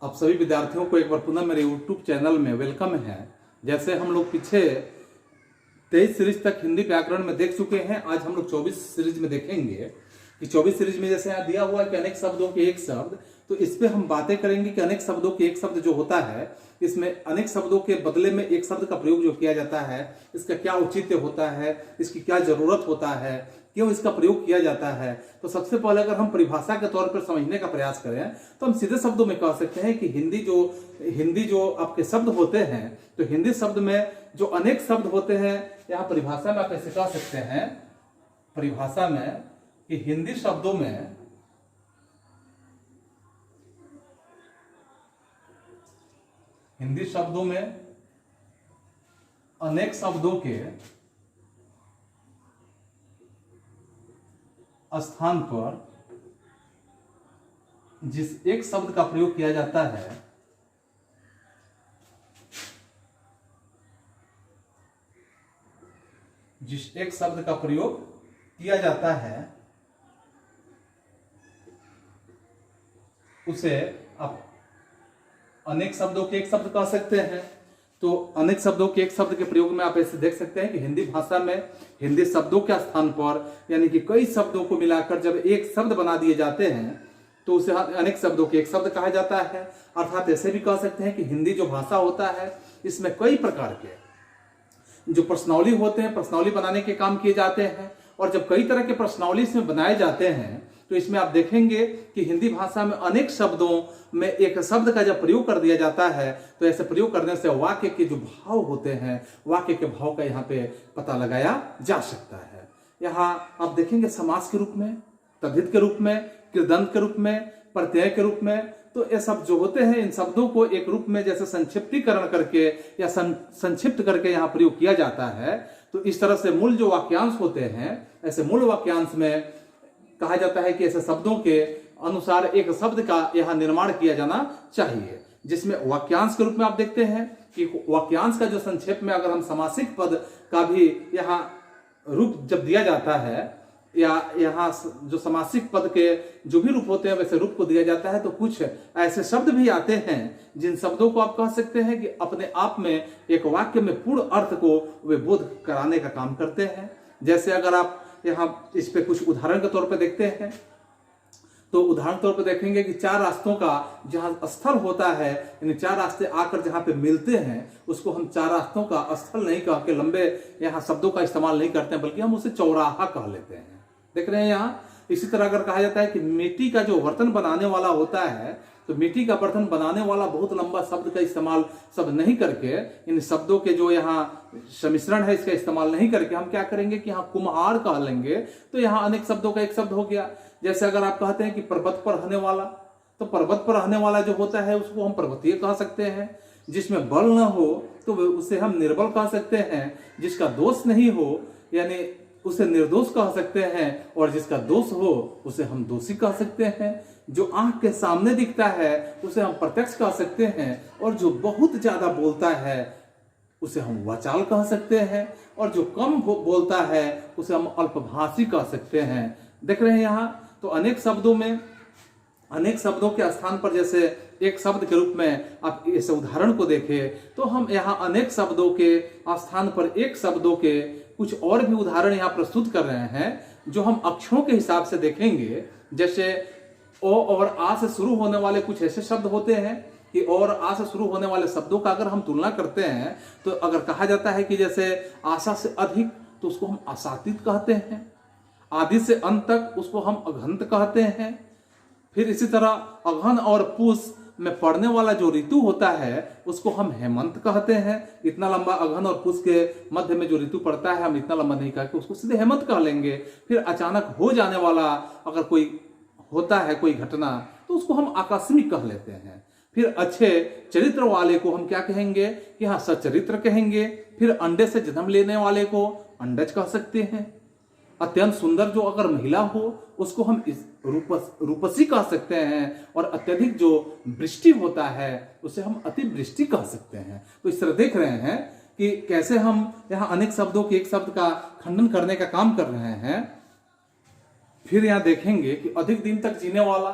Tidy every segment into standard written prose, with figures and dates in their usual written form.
आप सभी विद्यार्थियों को एक बार पुनः मेरे YouTube चैनल में वेलकम है। जैसे हम लोग पीछे 23 सीरीज तक हिंदी व्याकरण में देख चुके हैं, आज हम लोग 24 सीरीज में देखेंगे कि 24 सीरीज में जैसे यहाँ दिया हुआ है कि अनेक शब्दों के एक शब्द, तो इस पे हम बातें करेंगे कि अनेक शब्दों के एक शब्द जो होता है, इसमें अनेक शब्दों के बदले में एक शब्द का प्रयोग जो किया जाता है, इसका क्या औचित्य होता है, इसकी क्या जरूरत होता है, क्यों इसका प्रयोग किया जाता है। तो सबसे पहले अगर हम परिभाषा के तौर पर समझने का प्रयास करें तो हम सीधे शब्दों में कह सकते हैं कि हिंदी जो आपके शब्द होते हैं, तो हिंदी शब्द में जो अनेक शब्द होते हैं, यहाँ परिभाषा में आप ऐसे कह सकते हैं परिभाषा में कि हिंदी शब्दों में अनेक शब्दों के स्थान पर जिस एक शब्द का प्रयोग किया जाता है, जिस एक शब्द का प्रयोग किया जाता है उसे आप अनेक शब्दों के एक शब्द कह सकते हैं। तो अनेक शब्दों के एक शब्द के प्रयोग में आप ऐसे देख सकते हैं कि हिंदी भाषा में हिंदी शब्दों के स्थान पर यानी कि कई शब्दों को मिलाकर जब एक शब्द बना दिए जाते हैं तो उसे अनेक शब्दों के एक शब्द कहा जाता है। अर्थात ऐसे भी कह सकते हैं कि हिंदी जो भाषा होता है, इसमें कई प्रकार के जो प्रश्नावली होते हैं, प्रश्नावली बनाने के काम किए जाते हैं। और जब कई तरह के प्रश्नावली इसमें बनाए जाते हैं तो इसमें आप देखेंगे कि हिंदी भाषा में अनेक शब्दों में एक शब्द का जब प्रयोग कर दिया जाता है तो ऐसे प्रयोग करने से वाक्य के जो भाव होते हैं, वाक्य के भाव का यहाँ पे पता लगाया जा सकता है। यहाँ आप देखेंगे समास के रूप में, तद्धित के रूप में, कृदंत के रूप में, प्रत्यय के रूप में, तो ये सब जो होते हैं इन शब्दों को एक रूप में जैसे संक्षिप्तीकरण करके या संक्षिप्त करके यहाँ प्रयोग किया जाता है। तो इस तरह से मूल जो वाक्यांश होते हैं, ऐसे मूल वाक्यांश में कहा जाता है कि ऐसे शब्दों के अनुसार एक शब्द का यहाँ निर्माण किया जाना चाहिए, जिसमें वाक्यांश के रूप में आप देखते हैं कि वाक्यांश का जो संक्षेप में अगर हम समासिक पद का भी यहाँ रूप जब दिया जाता है या यहाँ जो समासिक पद के जो भी रूप होते हैं वैसे रूप को दिया जाता है, तो कुछ ऐसे शब्द भी आते हैं जिन शब्दों को आप कह सकते हैं कि अपने आप में एक वाक्य में पूर्ण अर्थ को वे बोध कराने का काम करते हैं। जैसे अगर आप यहाँ इस पे कुछ उदाहरण के तौर पे देखते हैं तो उदाहरण तौर पे देखेंगे कि चार रास्तों का जहाँ स्थल होता है, यानी चार रास्ते आकर जहाँ पे मिलते हैं उसको हम चार रास्तों का स्थल नहीं कह के लंबे यहाँ शब्दों का इस्तेमाल नहीं करते हैं, बल्कि हम उसे चौराहा कह लेते हैं। देख रहे हैं यहाँ। इसी तरह अगर कहा जाता है कि मिट्टी का जो बर्तन बनाने वाला होता है, तो मिट्टी का बर्तन बनाने वाला बहुत लंबा शब्द का इस्तेमाल सब नहीं करके, इन शब्दों के जो यहाँ सम्मिश्रण है इसका इस्तेमाल नहीं करके हम क्या करेंगे कि यहाँ कुम्हार कह लेंगे। तो यहाँ अनेक शब्दों का एक शब्द हो गया। जैसे अगर आप कहते हैं कि पर्वत पर रहने वाला, तो पर्वत पर रहने वाला जो होता है उसको हम पर्वतीय कह सकते हैं। जिसमें बल न हो तो उसे हम निर्बल कह सकते हैं। जिसका दोष नहीं हो यानी उसे निर्दोष कह सकते हैं, और जिसका दोष हो उसे हम दोषी कह सकते हैं। जो आंख के सामने दिखता है उसे हम प्रत्यक्ष कह सकते हैं, और जो बहुत ज्यादा बोलता है उसे हम वाचाल कह सकते हैं, और जो कम बोलता है उसे हम अल्पभाषी कह सकते हैं। देख रहे हैं यहाँ। तो अनेक शब्दों के स्थान पर जैसे एक शब्द के रूप में आप इस उदाहरण को देखें तो हम यहाँ अनेक शब्दों के स्थान पर एक शब्दों के कुछ और भी उदाहरण यहाँ प्रस्तुत कर रहे हैं, जो हम अक्षरों के हिसाब से देखेंगे। जैसे ओ और आ से शुरू होने वाले कुछ ऐसे शब्द होते हैं कि और आ से शुरू होने वाले शब्दों का अगर हम तुलना करते हैं तो अगर कहा जाता है कि जैसे आशा से अधिक तो उसको हम आशातीत कहते हैं, आदि से अंत तक उसको हम अघंत कहते हैं। फिर इसी तरह अघन और पूस में पड़ने वाला जो ऋतु होता है उसको हम हेमंत कहते हैं। इतना लंबा अघन और पूस के मध्य में जो ऋतु पड़ता है हम इतना लंबा नहीं कह के उसको सीधे हेमंत कह लेंगे। फिर अचानक हो जाने वाला अगर कोई होता है कोई घटना तो उसको हम आकस्मिक कह लेते हैं। फिर अच्छे चरित्र वाले को हम क्या कहेंगे कि हाँ सच्चरित्र कहेंगे। फिर अंडे से जन्म लेने वाले को अंडज कह सकते हैं। अत्यंत सुंदर जो अगर महिला हो उसको हम इस रूपसी कह सकते हैं, और अत्यधिक जो वृष्टि होता है उसे हम अतिवृष्टि कह सकते हैं। तो इस तरह देख रहे हैं कि कैसे हम यहाँ अनेक शब्दों के एक शब्द का खंडन करने का काम कर रहे हैं। फिर यहाँ देखेंगे कि अधिक दिन तक जीने वाला,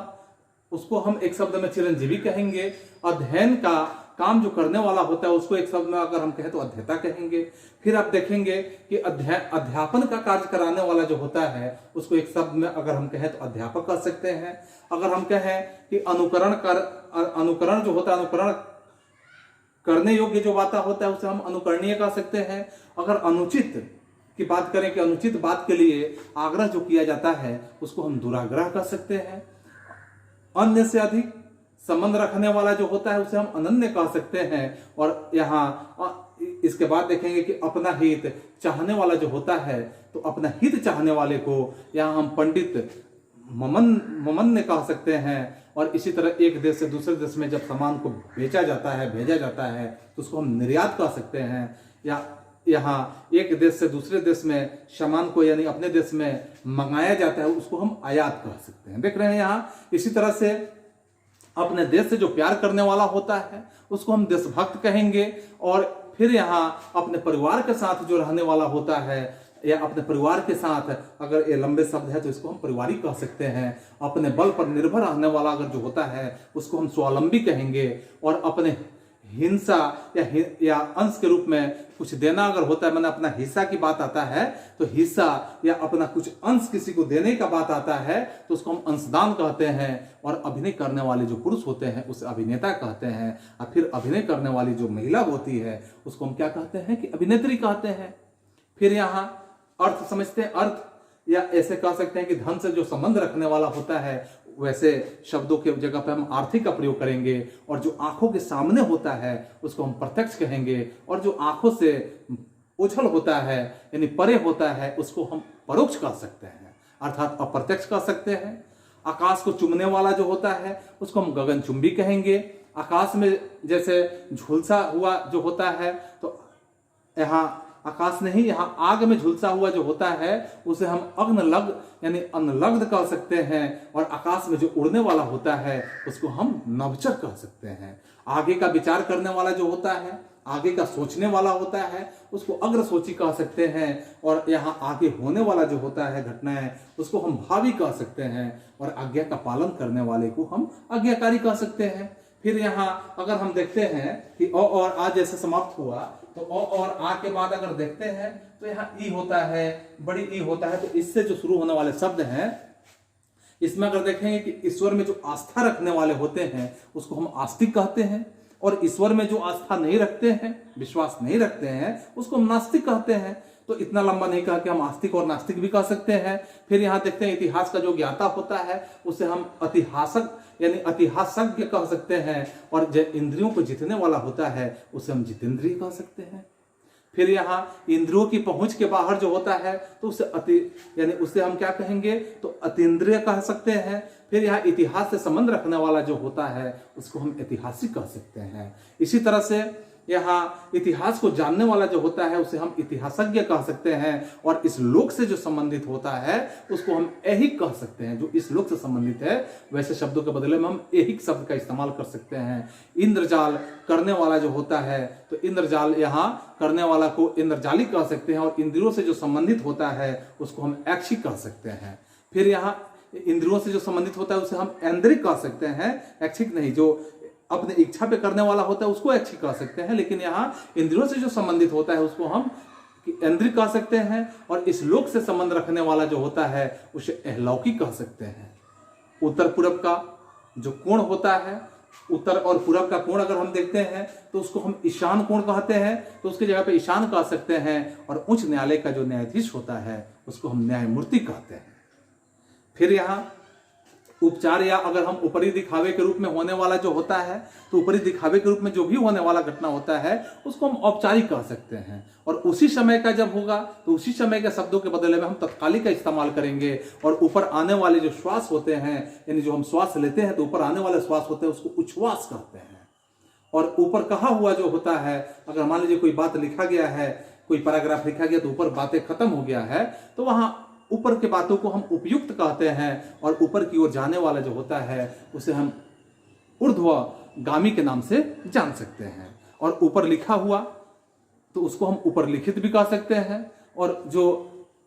उसको हम एक शब्द में चिरंजीवी कहेंगे। अध्ययन का काम जो करने वाला होता है उसको एक शब्द में अगर हम कहें तो अध्येता कहेंगे। फिर आप देखेंगे कि अध्यापन का कार्य कराने वाला जो होता है उसको एक शब्द में अगर हम कहें तो अध्यापक कह सकते हैं। अगर हम कहें कि अनुकरण जो होता है, अनुकरण करने योग्य जो बात होता है उसे हम अनुकरणीय कह सकते हैं। अगर अनुचित की बात करें कि अनुचित बात के लिए आग्रह जो किया जाता है उसको हम दुराग्रह कह सकते हैं। अन्य से अधिक संबंध रखने वाला जो होता है उसे हम अनन्य कह सकते हैं। और यहाँ इसके बाद देखेंगे कि अपना हित चाहने वाला जो होता है तो अपना हित चाहने वाले को यहाँ हम पंडित ममन्य कह सकते हैं। और इसी तरह एक देश से दूसरे देश में जब सामान को बेचा जाता है, भेजा जाता है तो उसको हम निर्यात कह सकते हैं। या यहाँ एक देश से दूसरे देश में सामान को यानी अपने देश में मंगाया जाता है उसको हम आयात कह सकते हैं। देख रहे हैं यहाँ। इसी तरह से अपने देश से जो प्यार करने वाला होता है उसको हम देशभक्त कहेंगे। और फिर यहाँ अपने परिवार के साथ जो रहने वाला होता है या अपने परिवार के साथ, अगर ये लंबे शब्द है तो इसको हम पारिवारिक कह सकते हैं। अपने बल पर निर्भर रहने वाला अगर जो होता है उसको हम स्वावलंबी कहेंगे। और अपने हिंसा या अंश के रूप में कुछ देना अगर होता है, मैंने अपना हिस्सा की बात आता है तो हिस्सा या अपना कुछ अंश किसी को देने का बात आता है तो उसको हम अंशदान कहते हैं। और अभिनय करने वाले जो पुरुष होते हैं उसे अभिनेता कहते हैं। और फिर अभिनय करने वाली जो महिला होती है उसको हम क्या कहते हैं कि अभिनेत्री कहते हैं। फिर यहाँ अर्थ समझते हैं। अर्थ या ऐसे कह सकते हैं कि धन से जो संबंध रखने वाला होता है वैसे शब्दों के जगह पे हम आर्थिक का प्रयोग करेंगे। और जो आंखों के सामने होता है उसको हम प्रत्यक्ष कहेंगे। और जो आंखों से ओझल होता है यानी परे होता है उसको हम परोक्ष कह सकते हैं, अर्थात अप्रत्यक्ष कह सकते हैं। आकाश को चुमने वाला जो होता है उसको हम गगनचुंबी कहेंगे। आकाश में जैसे झुलसा हुआ जो होता है तो यहाँ आकाश नहीं, यहाँ आग में झुलसा हुआ जो होता है उसे हम अग्नलग्न यानी अनलग्न कह सकते हैं। और आकाश में जो उड़ने वाला होता है उसको हम नभचर कह सकते हैं। आगे का विचार करने वाला जो होता है, आगे का सोचने वाला होता है उसको अग्रसोची कह सकते हैं। और यहाँ आगे होने वाला जो होता है घटनाएं उसको हम भावी कह सकते हैं। और आज्ञा का पालन करने वाले को हम आज्ञाकारी कह सकते हैं। फिर यहाँ अगर हम देखते हैं कि अ और आ जैसे समाप्त हुआ तो अ और आ के बाद अगर देखते हैं तो यहाँ ई होता है, बड़ी ई होता है। तो इससे जो शुरू होने वाले शब्द हैं इसमें अगर देखेंगे कि ईश्वर में जो आस्था रखने वाले होते हैं उसको हम आस्तिक कहते हैं। और ईश्वर में जो आस्था नहीं रखते हैं, विश्वास नहीं रखते हैं उसको हम नास्तिक कहते हैं। तो इतना लंबा नहीं कहा कि हम आस्तिक और नास्तिक भी कह सकते हैं। फिर यहाँ देखते हैं इतिहास का जो ज्ञाता होता है उसे हम इतिहासक यानी इतिहासज्ञ कह सकते हैं। और जो इंद्रियों को जीतने वाला होता है उसे हम जितेंद्रिय कह सकते हैं। फिर यहाँ इंद्रियों की पहुंच के बाहर जो होता है तो उसे हम क्या कहेंगे तो अतीन्द्रिय कह सकते हैं। फिर यहाँ इतिहास से संबंध रखने वाला जो होता है उसको हम ऐतिहासिक कह सकते हैं। इसी तरह से यहाँ इतिहास को जानने वाला जो होता है उसे हम इतिहासज्ञ कह सकते हैं। और इस लोक से जो संबंधित होता है उसको हम ऐहिक कह सकते हैं। जो इस लोक से संबंधित है वैसे शब्दों के बदले में हम ऐहिक शब्द का इस्तेमाल कर सकते हैं। इंद्रजाल करने वाला जो होता है तो इंद्रजाल यहाँ करने वाला को इंद्रजाली कह सकते हैं। और इंद्रियों से जो संबंधित होता है उसको हम ऐच्छिक कह सकते हैं। फिर यहाँ इंद्रियों से जो संबंधित होता है उसे हम ऐन्द्रिक कह सकते हैं, ऐच्छिक नहीं। जो अपने इच्छा पे करने वाला होता है उसको ऐच्छिक कह सकते हैं। लेकिन यहाँ इंद्रियों से जो संबंधित होता है उसको हम ऐन्द्रिक कह सकते हैं। और इस लोक से संबंध रखने वाला जो होता है उसे अहलौकिक कह सकते हैं। उत्तर पूर्व का जो कोण होता है, उत्तर और पूर्व का कोण अगर हम देखते हैं तो उसको हम ईशान कोण कहते हैं। तो उसकी जगह पे ईशान कह सकते हैं। और उच्च न्यायालय का जो न्यायाधीश होता है उसको हम न्यायमूर्ति कहते हैं। फिर यहाँ उपचार या अगर हम ऊपरी दिखावे के रूप में होने वाला जो होता है तो ऊपरी दिखावे के रूप में जो भी होने वाला घटना होता है उसको हम औपचारिक कह सकते हैं। और उसी समय का जब होगा तो उसी समय के शब्दों के बदले में हम तत्कालिक का इस्तेमाल करेंगे। और ऊपर आने वाले जो श्वास होते हैं यानी जो हम श्वास लेते हैं तो ऊपर आने वाले श्वास होते हैं उसको उच्छ्वास कहते हैं। और ऊपर कहा हुआ जो होता है, अगर मान लीजिए कोई बात लिखा गया है, कोई पैराग्राफ लिखा गया तो ऊपर बातें खत्म हो गया है तो वहां ऊपर के बातों को हम उपयुक्त कहते हैं। और ऊपर की ओर जाने वाला जो होता है उसे हम ऊर्ध्वगामी के नाम से जान सकते हैं। और ऊपर लिखा हुआ तो उसको हम ऊपर लिखित भी कह सकते हैं। और जो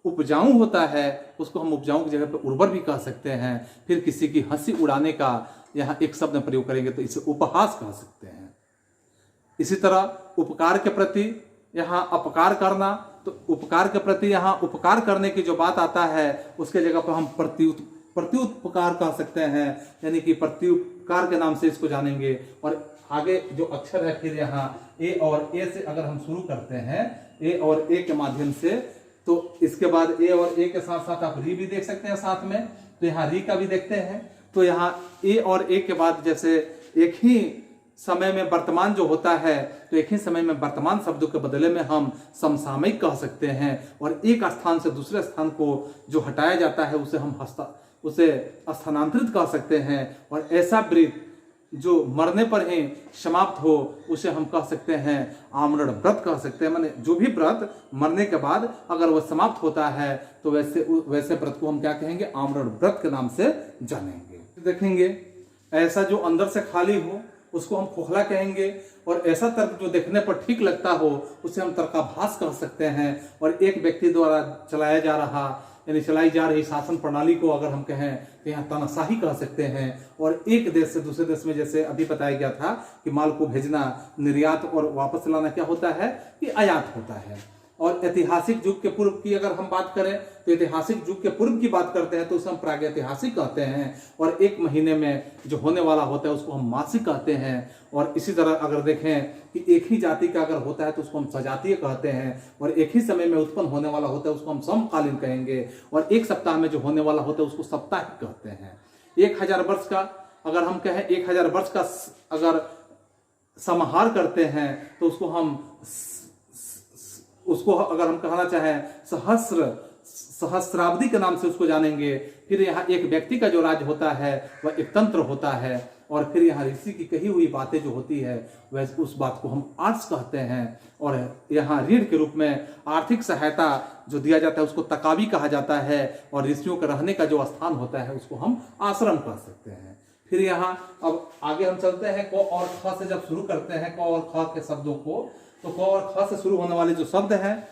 उपजाऊ होता है उसको हम उपजाऊ की जगह पर उर्वर भी कह सकते हैं। फिर किसी की हंसी उड़ाने का यहाँ एक शब्द में प्रयोग करेंगे तो इसे उपहास कह सकते हैं। इसी तरह उपकार के प्रति यहाँ अपकार करना, तो उपकार के प्रति यहाँ उपकार करने की जो बात आता है उसके जगह पर हम प्रत्युपकार कह सकते हैं, यानी कि प्रत्युपकार के नाम से इसको जानेंगे। और आगे जो अक्षर है फिर यहाँ ए और ए से अगर हम शुरू करते हैं, ए और ए के माध्यम से, तो इसके बाद ए और ए के साथ साथ आप री भी देख सकते हैं साथ में, तो यहाँ री का भी देखते हैं। तो यहाँ ए और ए के बाद जैसे एक ही समय में वर्तमान जो होता है, तो एक ही समय में वर्तमान शब्दों के बदले में हम समसामयिक कह सकते हैं, और एक स्थान से दूसरे स्थान को जो हटाया जाता है उसे हम उसे स्थानांतरित कह सकते हैं। और ऐसा व्रत जो मरने पर ही समाप्त हो उसे हम कह सकते हैं आमरण व्रत कह सकते हैं। माने जो भी व्रत मरने के बाद अगर वह समाप्त होता है तो वैसे व्रत को हम क्या कहेंगे, आमरण व्रत के नाम से जानेंगे। देखेंगे ऐसा जो अंदर से खाली हो उसको हम खोखला कहेंगे, और ऐसा तर्क जो देखने पर ठीक लगता हो उसे हम तर्काभास कह सकते हैं। और एक व्यक्ति द्वारा चलाई जा रही शासन प्रणाली को अगर हम कहें तो यहाँ तानाशाही कह सकते हैं। और एक देश से दूसरे देश में, जैसे अभी बताया गया था कि माल को भेजना, निर्यात और वापस लाना क्या होता है कि आयात होता है। और ऐतिहासिक युग के पूर्व की अगर हम बात करें तो ऐतिहासिक युग के पूर्व की बात करते हैं तो उसे हम प्रागैतिहासिक कहते हैं। और एक महीने में जो होने वाला होता है उसको हम मासिक कहते हैं। और इसी तरह अगर देखें कि एक ही जाति का अगर होता है तो उसको हम सजातीय कहते हैं। और एक ही समय में उत्पन्न होने वाला होता है उसको हम समकालीन कहेंगे। और एक सप्ताह में जो होने वाला होता है उसको साप्ताहिक कहते हैं। 1000 वर्ष का अगर हम कहें, 1000 वर्ष का अगर समाहार करते हैं तो उसको अगर हम कहना चाहें सहस्राब्दी के नाम से उसको जानेंगे। फिर यहाँ एक व्यक्ति का जो राज्य होता है वह एक तंत्र होता है। और फिर यहाँ ऋषि की कही हुई बातें जो होती है वह उस बात को हम आर्ट्स कहते हैं। और यहाँ ऋण के रूप में आर्थिक सहायता जो दिया जाता है उसको तकावी कहा जाता है। और ऋषियों के रहने का जो स्थान होता है उसको हम आश्रम कह सकते हैं। फिर यहाँ अब आगे हम चलते हैं, क और ख से जब शुरू करते हैं क और ख के शब्दों को, तो क और ख से शुरू होने वाले जो शब्द हैं,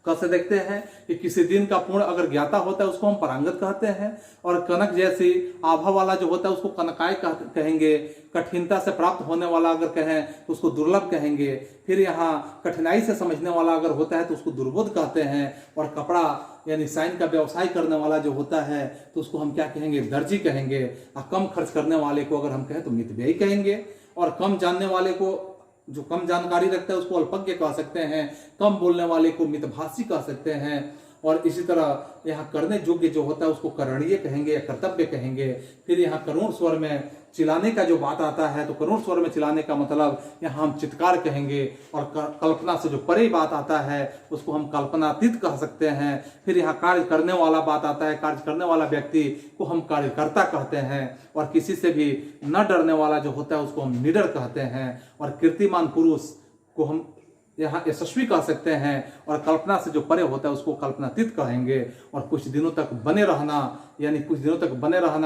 क से देखते हैं कि किसी दिन का पूर्ण अगर ज्ञाता होता है उसको हम परांगत कहते हैं। और कनक जैसी आभा वाला जो होता है उसको कनकाय कहेंगे। कठिनता से प्राप्त होने वाला अगर कहें तो उसको दुर्लभ कहेंगे। फिर यहाँ कठिनाई से समझने वाला अगर होता है तो उसको दुर्बोध कहते हैं। और कपड़ा यानी साइन का व्यवसाय करने वाला जो होता है तो उसको हम क्या कहेंगे, दर्जी कहेंगे। और कम खर्च करने वाले को अगर हम कहें तो मितव्ययी कहेंगे। और कम जानने वाले को, जो कम जानकारी रखता है उसको अल्पज्ञ कह सकते हैं। कम बोलने वाले को मितभाषी कह सकते हैं। और इसी तरह यहाँ करने योग्य जो होता है उसको करणीय कहेंगे या कर्तव्य कहेंगे। फिर यहाँ करुण स्वर में चिल्लाने का जो बात आता है तो करुण स्वर में चिल्लाने का मतलब यहाँ हम चित्कार कहेंगे। और कल्पना से जो परे बात आता है उसको हम कल्पनातीत कह सकते हैं। फिर यहाँ कार्य करने वाला बात आता है, कार्य करने वाला व्यक्ति को हम कार्यकर्ता कहते हैं। और किसी से भी न डरने वाला जो होता है उसको हम निडर कहते हैं। और कीर्तिमान पुरुष को हम यहाँ यशस्वी कह सकते हैं। और कल्पना से जो परे होता है उसको कल्पनातीत कहेंगे। और कुछ दिनों तक बने रहना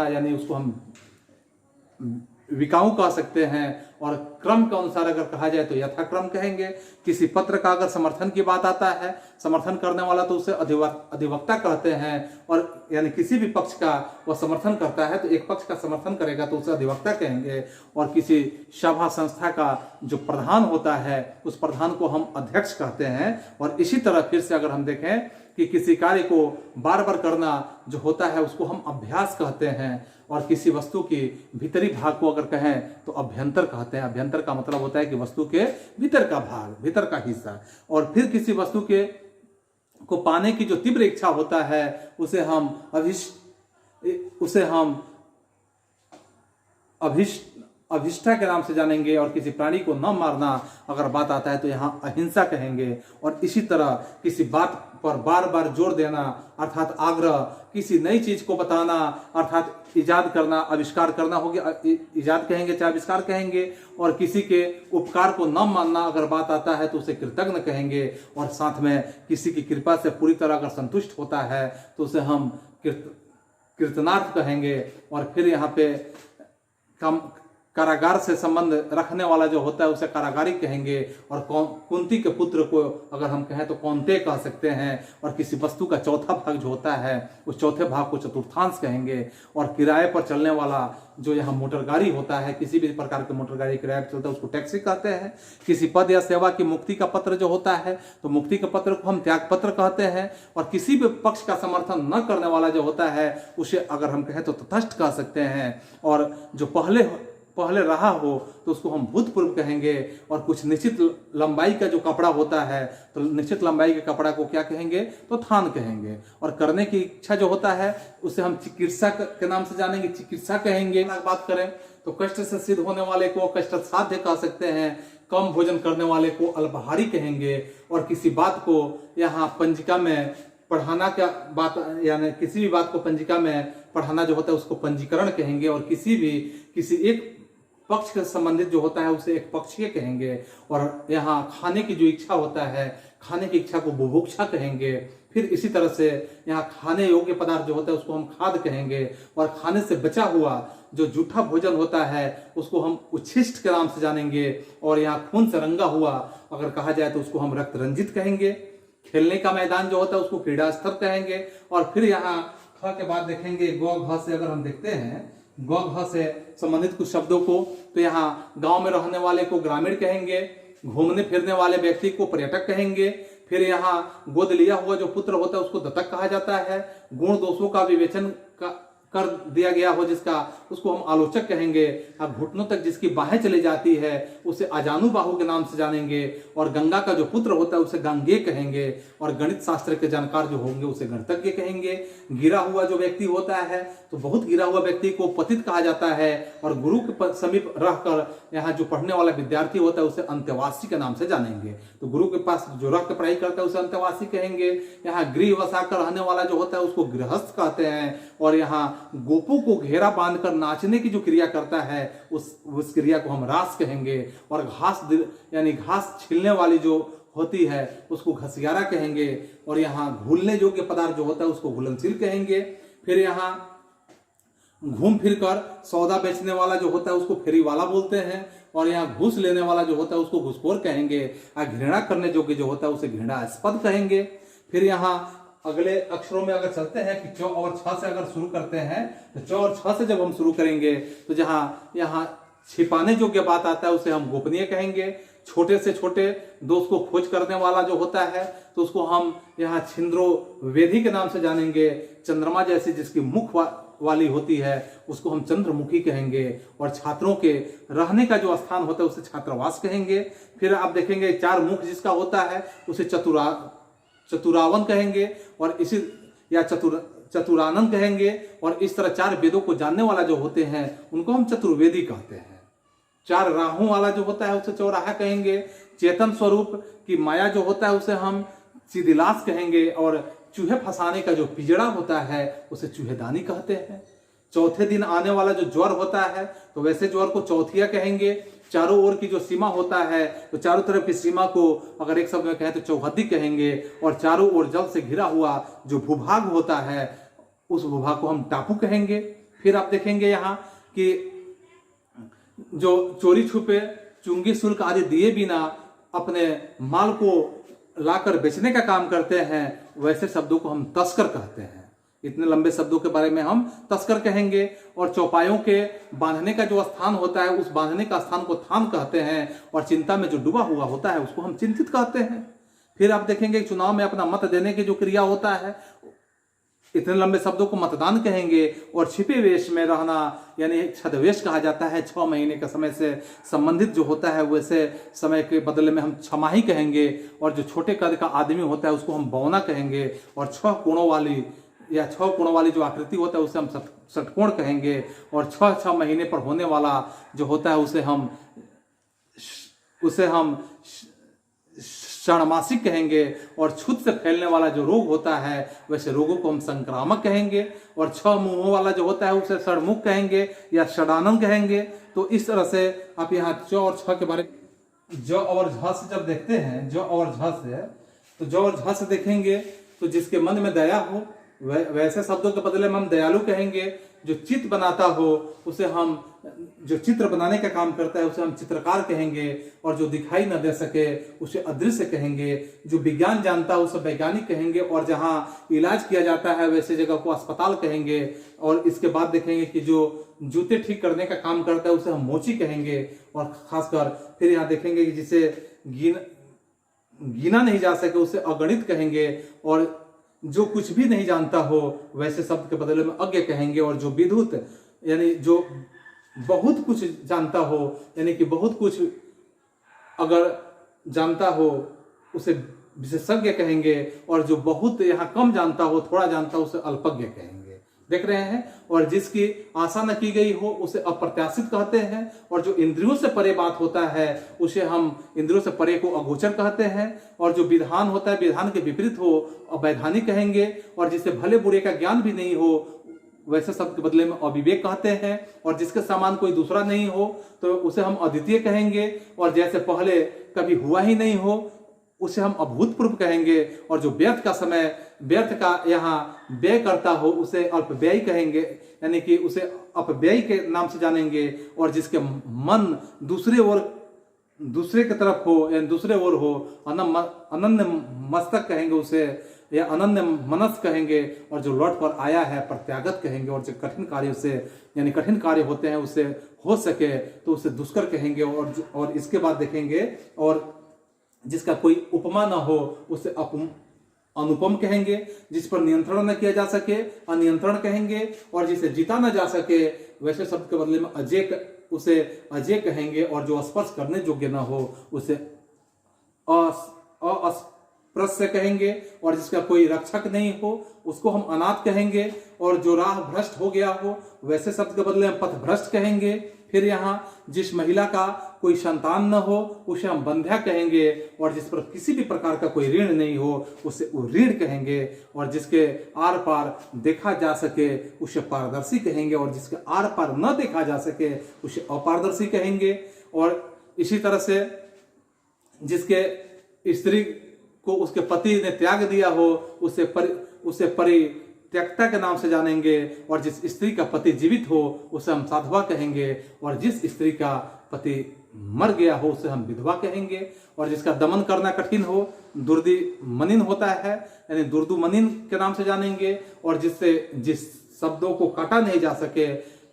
यानी उसको हम विकाऊ कह सकते हैं। और क्रम के अनुसार अगर कहा जाए तो यथाक्रम कहेंगे। किसी पत्र का अगर समर्थन की बात आता है, समर्थन करने वाला तो उसे अधिवक्ता कहते हैं। और यानी किसी भी पक्ष का वह समर्थन करता है तो एक पक्ष का समर्थन करेगा तो उसे अधिवक्ता कहेंगे। और किसी सभा संस्था का जो प्रधान होता है उस प्रधान को हम अध्यक्ष कहते हैं। और इसी तरह फिर से अगर हम देखें कि किसी कार्य को बार बार करना जो होता है उसको हम अभ्यास कहते हैं। और किसी वस्तु की भीतरी भाग को अगर कहें तो अभ्यंतर कहते हैं। अभ्यंतर का मतलब होता है कि वस्तु के भीतर का भाग, भीतर का हिस्सा। और फिर किसी वस्तु को पाने की जो तीव्र इच्छा होता है उसे हम अभिष्ठा के नाम से जानेंगे। और किसी प्राणी को न मारना अगर बात आता है तो यहाँ अहिंसा कहेंगे। और इसी तरह किसी बात पर बार बार जोर देना अर्थात आग्रह, किसी नई चीज को बताना अर्थात इजाद करना, आविष्कार करना हो गया, इजाद कहेंगे चाहे आविष्कार कहेंगे। और किसी के उपकार को न मानना अगर बात आता है तो उसे कृतज्ञ कहेंगे। और साथ में किसी की कृपा से पूरी तरह अगर संतुष्ट होता है तो उसे हम कृतनार्थ कहेंगे। और फिर यहाँ पे कारागार से संबंध रखने वाला जो होता है उसे कारागारी कहेंगे। और कुंती के पुत्र को अगर हम कहें तो कौंते कह सकते हैं। और किसी वस्तु का चौथा भाग जो होता है उस चौथे भाग को चतुर्थांश कहेंगे। और किराए पर चलने वाला जो यहाँ मोटर गाड़ी होता है, किसी भी प्रकार के मोटर गाड़ी किराए पर चलता है उसको टैक्सी कहते हैं। किसी पद या सेवा की मुक्ति का पत्र जो होता है तो मुक्ति के पत्र को हम त्याग पत्र कहते हैं। और किसी भी पक्ष का समर्थन न करने वाला जो होता है उसे अगर हम कहें तो तटस्थ कह सकते हैं। और जो पहले रहा हो तो उसको हम भूतपूर्व कहेंगे। और कुछ निश्चित लंबाई का जो कपड़ा होता है तो निश्चित लंबाई के कपड़ा को क्या कहेंगे तो थान कहेंगे। और करने की इच्छा जो होता है उसे हम चिकित्सा के नाम से जानेंगे, चिकित्सा कहेंगे। बात करें तो कष्ट से सिद्ध होने वाले को कष्ट साध्य कह सकते हैं। कम भोजन करने वाले को अल्पाहारी कहेंगे। और किसी बात को यहाँ पंजिका में पढ़ाना का बात, यानी किसी भी बात को पंजिका में पढ़ाना जो होता है उसको पंजीकरण कहेंगे। और किसी एक पक्ष से संबंधित जो होता है उसे एक पक्षीय कहेंगे। और यहाँ खाने की जो इच्छा होता है, खाने की इच्छा को बुभुक्षा कहेंगे। फिर इसी तरह से यहाँ खाने योग्य पदार्थ जो होता है उसको हम खाद्य कहेंगे। और खाने से बचा हुआ जो जूठा भोजन होता है उसको हम उच्छिष्ट के नाम से जानेंगे। और यहाँ खून से रंगा हुआ अगर कहा जाए तो उसको हम रक्त रंजित कहेंगे। खेलने का मैदान जो होता है उसको क्रीड़ा स्थल कहेंगे। और फिर यहाँ ख के बाद देखेंगे गौ घ से अगर हम देखते हैं गौ घ से संबंधित कुछ शब्दों को तो यहाँ गांव में रहने वाले को ग्रामीण कहेंगे। घूमने फिरने वाले व्यक्ति को पर्यटक कहेंगे। फिर यहाँ गोद लिया हुआ जो पुत्र होता है उसको दत्तक कहा जाता है। गुण दोषों का विवेचन कर दिया गया हो जिसका उसको हम आलोचक कहेंगे। अब घुटनों तक जिसकी बाहें चली जाती है उसे अजानुबाहु के नाम से जानेंगे। और गंगा का जो पुत्र होता है उसे गंगे कहेंगे। और गणित शास्त्र के जानकार जो होंगे उसे गणितज्ञ कहेंगे। गिरा हुआ जो व्यक्ति होता है तो बहुत गिरा हुआ व्यक्ति को पतित कहा जाता है। और गुरु के समीप रहकर यहाँ जो पढ़ने वाला विद्यार्थी होता है उसे अंत्यवासी के नाम से जानेंगे। तो गुरु के पास जो रह के पढ़ाई करता है उसे अंत्यवासी कहेंगे। यहाँ गृह बसाकर रहने वाला जो होता है उसको गृहस्थ कहते हैं। और यहाँ गोपों को घेरा बांधकर नाचने की जो क्रिया करता है उस क्रिया को हम रास कहेंगे। और घास यानी घास छीलने वाली जो होती है उसको घसियारा कहेंगे। और यहाँ घुलने योग्य पदार्थ जो होता है उसको घुलनशील कहेंगे। फिर यहाँ घूम फिर कर सौदा बेचने वाला जो होता है उसको फेरी वाला बोलते हैं। और यहाँ घूस लेने वाला जो होता है उसको घूसखोर कहेंगे। और घृणा करने योग्य जो होता है उसे घृणास्पद कहेंगे। फिर यहाँ अगले अक्षरों में अगर चलते हैं कि च और छ से अगर शुरू करते हैं तो च और छ से जब हम शुरू करेंगे तो जहाँ यहाँ छिपाने योग्य बात आता है उसे हम गोपनीय कहेंगे। छोटे से छोटे दोष को खोज करने वाला जो होता है तो उसको हम यहाँ छिंद्रो वेदी के नाम से जानेंगे। चंद्रमा जैसी जिसकी मुख वाली होती है उसको हम चंद्रमुखी कहेंगे। और छात्रों के रहने का जो स्थान होता है उसे छात्रावास कहेंगे। फिर आप देखेंगे चार मुख जिसका होता है उसे चतुरावन कहेंगे। और इसी या चतुरानंद कहेंगे। और इस तरह चार वेदों को जानने वाला जो होते हैं उनको हम चतुर्वेदी कहते हैं। चार राहों वाला जो होता है उसे चौराहा कहेंगे। चेतन स्वरूप की माया जो होता है उसे हम चिदिलास कहेंगे। और चूहे फंसाने का जो पिंजड़ा होता है उसे चूहेदानी कहते हैं। चौथे दिन आने वाला जो ज्वर होता है तो वैसे ज्वर को चौथिया कहेंगे। चारों ओर की जो सीमा होता है तो चारों तरफ की सीमा को अगर एक शब्द में कहें तो चौहद्दी कहेंगे। और चारों ओर जल से घिरा हुआ जो भूभाग होता है उस भूभाग को हम टापू कहेंगे। फिर आप देखेंगे यहाँ कि जो चोरी छुपे चुंगी शुल्क आदि दिए बिना अपने माल को लाकर बेचने का काम करते हैं वैसे शब्दों को हम तस्कर कहते हैं। इतने लंबे शब्दों के बारे में हम तस्कर कहेंगे। और चौपायों के बांधने का जो स्थान होता है उस बांधने का स्थान को थान कहते हैं। और चिंता में जो डूबा हुआ होता है उसको हम चिंतित कहते हैं। फिर आप देखेंगे चुनाव में अपना मत देने की जो क्रिया होता है इतने लंबे शब्दों को मतदान कहेंगे। और छिपे वेश में रहना यानी छद्मवेश कहा जाता है। 6 महीने का समय से संबंधित जो होता है वैसे समय के बदले में हम छमाही कहेंगे। और जो छोटे कद का आदमी होता है उसको हम बौना कहेंगे। और 6 कोणों वाली जो आकृति होता है उसे हम षटकोण कहेंगे। और 6 महीने पर होने वाला जो होता है उसे हम षाणमासिक कहेंगे। और छूत से फैलने वाला जो रोग होता है वैसे रोगों को हम संक्रामक कहेंगे। और 6 मुंहों वाला जो होता है उसे षडमुख कहेंगे या षडानंद कहेंगे। तो इस तरह से आप यहाँ च और छ के बारे में ज और झ से जब देखते हैं ज और झ से तो ज और झ से देखेंगे तो जिसके मन में दया हो वैसे शब्दों के बदले में हम दयालु कहेंगे। जो चित्त बनाता हो उसे हम जो चित्र बनाने का काम करता है उसे हम चित्रकार कहेंगे, और जो दिखाई न दे सके उसे अदृश्य कहेंगे। जो विज्ञान जानता है उसे वैज्ञानिक कहेंगे, और जहाँ इलाज किया जाता है वैसे जगह को अस्पताल कहेंगे। और इसके बाद देखेंगे कि जो जूते ठीक करने का काम करता है उसे हम मोची कहेंगे। और खासकर फिर यहाँ देखेंगे कि जिसे गिना नहीं जा सके उसे अगणित कहेंगे। और जो कुछ भी नहीं जानता हो वैसे शब्द के बदले में अज्ञ कहेंगे। और जो विद्युत यानी जो बहुत कुछ जानता हो, यानी कि बहुत कुछ अगर जानता हो उसे विशेषज्ञ कहेंगे। और जो बहुत यहाँ कम जानता हो, थोड़ा जानता हो, उसे अल्पज्ञ कहेंगे। देख रहे हैं। और जिसकी आशा न की गई हो उसे अप्रत्याशित कहते हैं। और जो इंद्रियों से परे बात होता है उसे हम इंद्रियों से परे को अगोचर कहते हैं। और जो विधान होता है विधान के विपरीत हो अवैधानिक कहेंगे। और जिसे भले बुरे का ज्ञान भी नहीं हो वैसे शब्द के बदले में अविवेक कहते हैं। और जिसके समान कोई दूसरा नहीं हो तो उसे हम अद्वितीय कहेंगे। और जैसे पहले कभी हुआ ही नहीं हो उसे हम अभूतपूर्व कहेंगे। और जो व्यर्थ का समय व्यर्थ का यहाँ व्यय करता हो उसे अल्पव्ययी कहेंगे, यानी कि उसे अपव्ययी के नाम से जानेंगे। और जिसके मन दूसरे की तरफ हो या दूसरे ओर हो अनन्य मस्तक कहेंगे उसे, या अनन्य मनस कहेंगे। और जो लौट पर आया है प्रत्यागत कहेंगे। और जो कठिन कार्य से यानी कठिन कार्य होते हैं उसे हो सके तो उसे दुष्कर कहेंगे। और इसके बाद देखेंगे और जिसका कोई उपमा न हो उसे अनुपम कहेंगे। जिस पर नियंत्रण न किया जा सके अनियंत्रण कहेंगे। और जिसे जीता न जा सके वैसे शब्द के बदले में उसे अजय कहेंगे। और जो स्पर्श करने योग्य न हो उसे अस्पृश्य कहेंगे। और जिसका कोई रक्षक नहीं हो उसको हम अनाथ कहेंगे। और जो राह भ्रष्ट हो गया हो वैसे शब्द के बदले में पथ भ्रष्ट कहेंगे। फिर यहाँ जिस महिला का कोई संतान न हो उसे हम बंध्या कहेंगे। और जिस पर किसी भी प्रकार का कोई ऋण नहीं हो उसे ऋण कहेंगे। और जिसके आर पार देखा जा सके उसे पारदर्शी कहेंगे। और जिसके आर पार न देखा जा सके उसे अपारदर्शी कहेंगे। और इसी तरह से जिसके स्त्री को उसके पति ने त्याग दिया हो उसे परित्यक्ता के नाम से जानेंगे। और जिस स्त्री का पति जीवित हो उसे हम साधवा कहेंगे। और जिस स्त्री का पति मर गया हो उसे हम विधवा कहेंगे। और जिसका दमन करना कठिन हो दुर्दिमनिन होता है, यानी दुर्दुमनिन के नाम से जानेंगे। और जिस शब्दों को काटा नहीं जा सके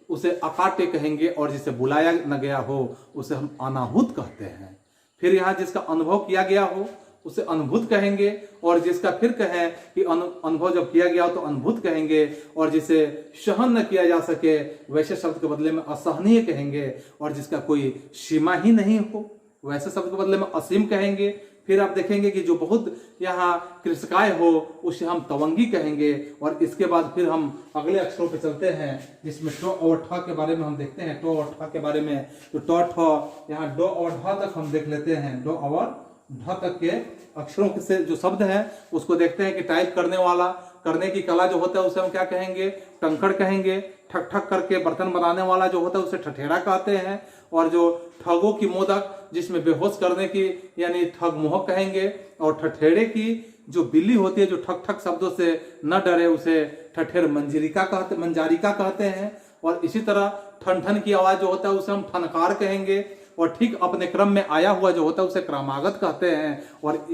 उसे अकाट्य कहेंगे। और जिसे बुलाया न गया हो उसे हम अनाहुत कहते हैं। फिर यहाँ जिसका अनुभव किया गया हो उसे अनुभूत कहेंगे। और जिसका फिर कहें कि अनुभव जब किया गया हो तो अनुभूत कहेंगे। और जिसे सहन न किया जा सके वैसे शब्द के बदले में असहनीय कहेंगे। और जिसका कोई सीमा ही नहीं हो वैसे शब्द के बदले में असीम कहेंगे। फिर आप देखेंगे कि जो बहुत यहाँ कृषकाय हो उसे हम तवंगी कहेंगे। और इसके बाद फिर हम अगले अक्षरों पे चलते हैं जिसमें ट और ठ के बारे में हम देखते हैं। ट और ठ के बारे में तो ट ठ यहाँ ड और ढ तक हम देख लेते हैं। ड और ढ तक के अक्षरों से जो शब्द है उसको देखते हैं कि टाइप करने की कला जो होता है उसे हम क्या कहेंगे, टंकड़ कहेंगे। ठक ठक करके बर्तन बनाने वाला जो होता है उसे ठठेरा कहते हैं। और जो ठगों की मोदक जिसमें बेहोश करने की यानी ठग मोहक कहेंगे। और ठठेरे की जो बिल्ली होती है जो ठक ठक शब्दों से न डरे उसे ठठेर मंजारिका कहते हैं। और इसी तरह ठन ठन की आवाज जो होता है उसे हम ठनकार कहेंगे। और ठीक अपने क्रम में आया हुआ जो होता है उसे क्रमागत कहते हैं। और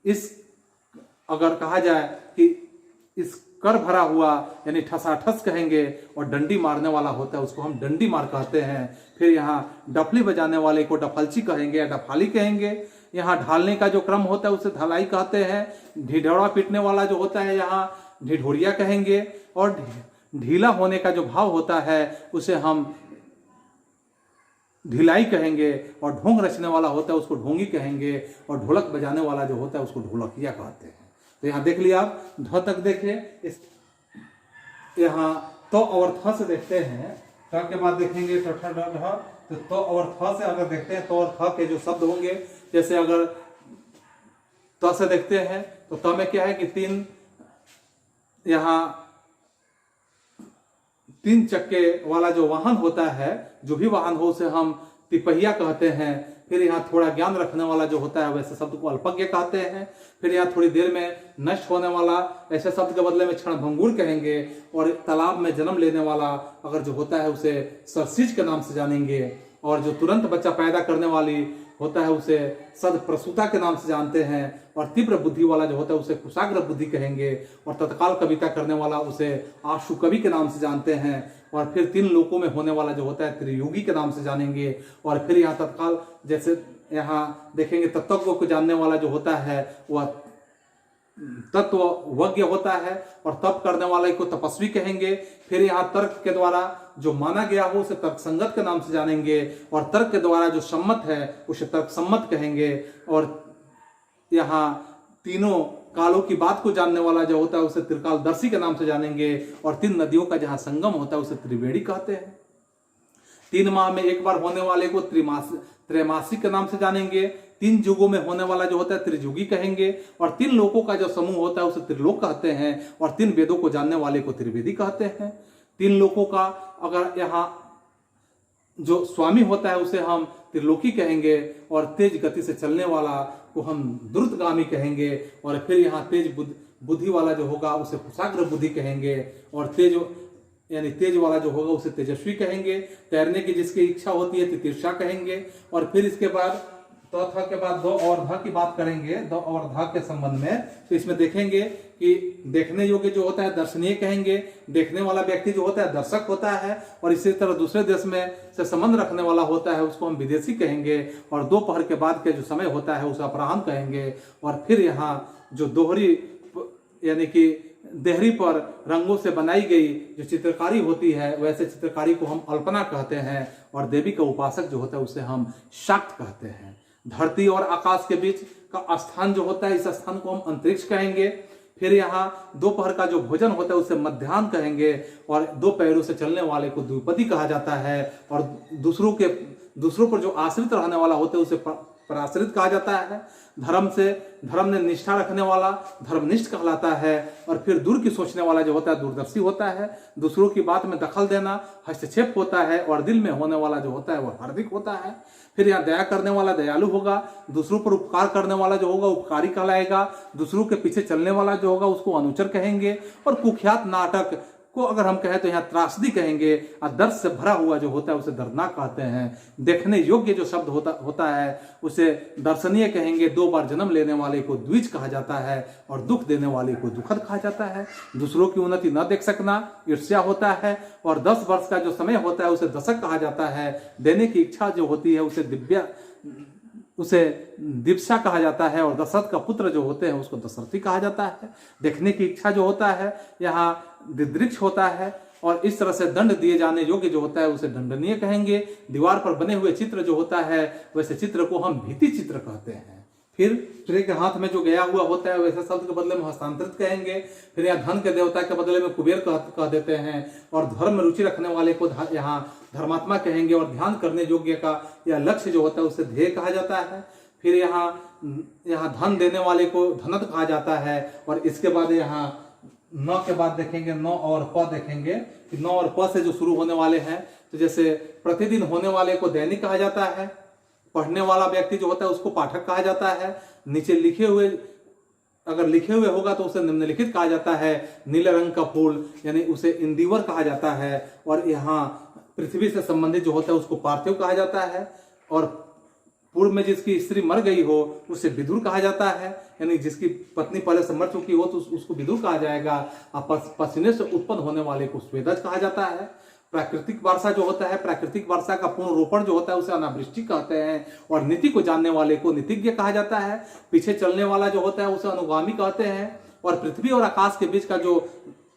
इस अगर कहा जाए कि इस कर भरा हुआ यानी ठसाठस कहेंगे। और डंडी मारने वाला होता है उसको हम डंडी मार कहते हैं। फिर यहाँ डफली बजाने वाले को डफलची कहेंगे या डफाली कहेंगे। यहाँ ढालने का जो क्रम होता है उसे धलाई कहते हैं। ढिढोरा पीटने वाला जो होता है यहाँ ढिढोरिया कहेंगे। और ढीला होने का जो भाव होता है उसे हम ढिलाई कहेंगे। और ढोंग रचने वाला होता है उसको ढोंगी कहेंगे। और ढोलक बजाने वाला जो होता है उसको ढोलकिया कहते हैं। तो यहाँ देख लिया आप ध तक देखे। इस यहाँ तो और थ से देखते हैं। ट के बाद देखेंगे ठ ढ ढ। तो और थ से अगर देखते हैं तो और थ के जो शब्द होंगे जैसे अगर त से देखते हैं तो त में क्या है कि तीन चक्के वाला जो वाहन होता है जो भी वाहन हो उसे हम तिपहिया कहते हैं। फिर यहाँ थोड़ा ज्ञान रखने वाला जो होता है वैसे शब्द को अल्पज्ञ कहते हैं। फिर यहाँ थोड़ी देर में नष्ट होने वाला ऐसे शब्द के बदले में क्षणभंगुर कहेंगे। और तालाब में जन्म लेने वाला अगर जो होता है उसे सरसिज के नाम से जानेंगे। और जो तुरंत बच्चा पैदा करने वाली होता है उसे सदप्रसूता के नाम से जानते हैं। और तीव्र बुद्धि वाला जो होता है उसे कुशाग्र बुद्धि कहेंगे। और तत्काल कविता करने वाला उसे आशु कवि के नाम से जानते हैं। और फिर 3 लोकों में होने वाला जो होता है त्रियुगी के नाम से जानेंगे। और फिर यहाँ तत्काल जैसे यहाँ देखेंगे तत्व को जानने वाला जो होता है वह तत्वज्ञ होता है। और तप करने वाले को तपस्वी कहेंगे। फिर यहाँ तर्क के द्वारा जो माना गया हो उसे तर्कसंगत के नाम से जानेंगे। और तर्क के द्वारा जो सम्मत है उसे तर्कसम्मत कहेंगे। और यहाँ तीनों कालों की बात को जानने वाला जो होता है उसे त्रिकालदर्शी के नाम से जानेंगे। और 3 नदियों का जहाँ संगम होता है उसे त्रिवेणी कहते हैं। 3 माह में एक बार होने वाले को त्रैमासिक के नाम से जानेंगे। 3 युगों में होने वाला जो होता है त्रियुगी कहेंगे। और 3 लोकों का जो समूह होता है उसे त्रिलोक कहते हैं। और 3 वेदों को जानने वाले को त्रिवेदी कहते हैं। 3 लोकों का अगर यहाँ जो स्वामी होता है उसे हम त्रिलोकी कहेंगे। और तेज गति से चलने वाला को हम द्रुतगामी कहेंगे। और फिर यहाँ तेज बुद्धि वाला जो होगा उसे कुशाग्र बुद्धि कहेंगे। और तेज वाला जो होगा उसे तेजस्वी कहेंगे। तैरने की जिसकी इच्छा होती है तितिर्षा कहेंगे। और फिर इसके बाद थ के बाद दो और ध की बात करेंगे। द और ध के संबंध में तो इसमें देखेंगे कि देखने योग्य जो होता है दर्शनीय कहेंगे। देखने वाला व्यक्ति जो होता है दर्शक होता है। और इसी तरह दूसरे देश में से संबंध रखने वाला होता है उसको हम विदेशी कहेंगे। और दोपहर के बाद के जो समय होता है उसे अपराह्न कहेंगे। और फिर यहाँ जो दोहरी यानी कि देहरी पर रंगों से बनाई गई जो चित्रकारी होती है वैसे चित्रकारी को हम अल्पना कहते हैं। और देवी का उपासक जो होता है उसे हम शाक्त कहते हैं। धरती और आकाश के बीच का स्थान जो होता है इस स्थान को हम अंतरिक्ष कहेंगे। फिर यहाँ दोपहर का जो भोजन होता है उसे मध्याह्न कहेंगे। और 2 पैरों से चलने वाले को द्विपदी कहा जाता है। और दूसरों पर जो आश्रित रहने वाला होता है उसे पराश्रित कहा जाता है। धर्म ने निष्ठा रखने वाला धर्मनिष्ठ कहलाता है। और फिर दूर की सोचने वाला जो होता है दूरदर्शी होता है। दूसरों की बात में दखल देना हस्तक्षेप होता है। और दिल में होने वाला जो होता है वह हार्दिक होता है। फिर यहाँ दया करने वाला दयालु होगा। दूसरों पर उपकार करने वाला जो होगा उपकारी कहलाएगा। दूसरों के पीछे चलने वाला जो होगा उसको अनुचर कहेंगे। और कुख्यात नाटक को अगर हम कहें तो यहाँ त्रासदी कहेंगे। और दर्द से भरा हुआ जो होता है उसे दर्दनाक कहते हैं। देखने योग्य जो शब्द होता है उसे दर्शनीय कहेंगे। 2 बार जन्म लेने वाले को द्विज कहा जाता है। और दुख देने वाले को दुखद कहा जाता है। दूसरों की उन्नति न देख सकना ईर्ष्या होता है। और 10 वर्ष का जो समय होता है उसे दशक कहा जाता है। देने की इच्छा जो होती है उसे दिप्सा कहा जाता है। और दशरथ का पुत्र जो होते हैं उसको दशरथी कहा जाता है। देखने की इच्छा जो होता है यहाँ दिदृक्ष होता है। और इस तरह से दंड दिए जाने योग्य जो होता है उसे दंडनीय कहेंगे। दीवार पर बने हुए चित्र जो होता है वैसे चित्र को हम भित्ति चित्र कहते हैं। फिर सूर्य के हाथ में जो गया हुआ होता है वैसे शब्द के बदले में हस्तांतरित कहेंगे। फिर यहाँ धन के देवता के बदले में कुबेर कह देते हैं। और धर्म में रुचि रखने वाले को यहाँ धर्मात्मा कहेंगे। और ध्यान करने योग्य का यह लक्ष्य जो होता है उसे ध्येय कहा जाता है। फिर यहाँ धन देने वाले को धनद कहा जाता है। और इसके बाद यहाँ 9 के बाद देखेंगे 9 और प देखेंगे कि 9 और प से जो शुरू होने वाले हैं तो जैसे प्रतिदिन होने वाले को दैनिक कहा जाता है। पढ़ने वाला व्यक्ति जो होता है उसको पाठक कहा जाता है। नीचे अगर लिखे हुए होगा तो उसे निम्नलिखित कहा जाता है। नीले रंग का फूल यानी उसे इंदिवर कहा जाता है। और यहाँ पृथ्वी से संबंधित जो होता है उसको पार्थिव कहा जाता है। और पूर्व में जिसकी स्त्री मर गई हो उसे विदुर कहा जाता है। यानी जिसकी पत्नी पहले से मर चुकी हो तो उसको विदुर कहा जाएगा। और पसीने से उत्पन्न होने वाले को स्वेदज कहा जाता है। प्राकृतिक वर्षा जो होता है प्राकृतिक वर्षा का पूर्ण रोपण जो होता है उसे अनावृष्टि कहते हैं। और नीति को जानने वाले को नीतिज्ञ कहा जाता है। पीछे चलने वाला जो होता है उसे अनुगामी कहते हैं। और पृथ्वी और आकाश के बीच का जो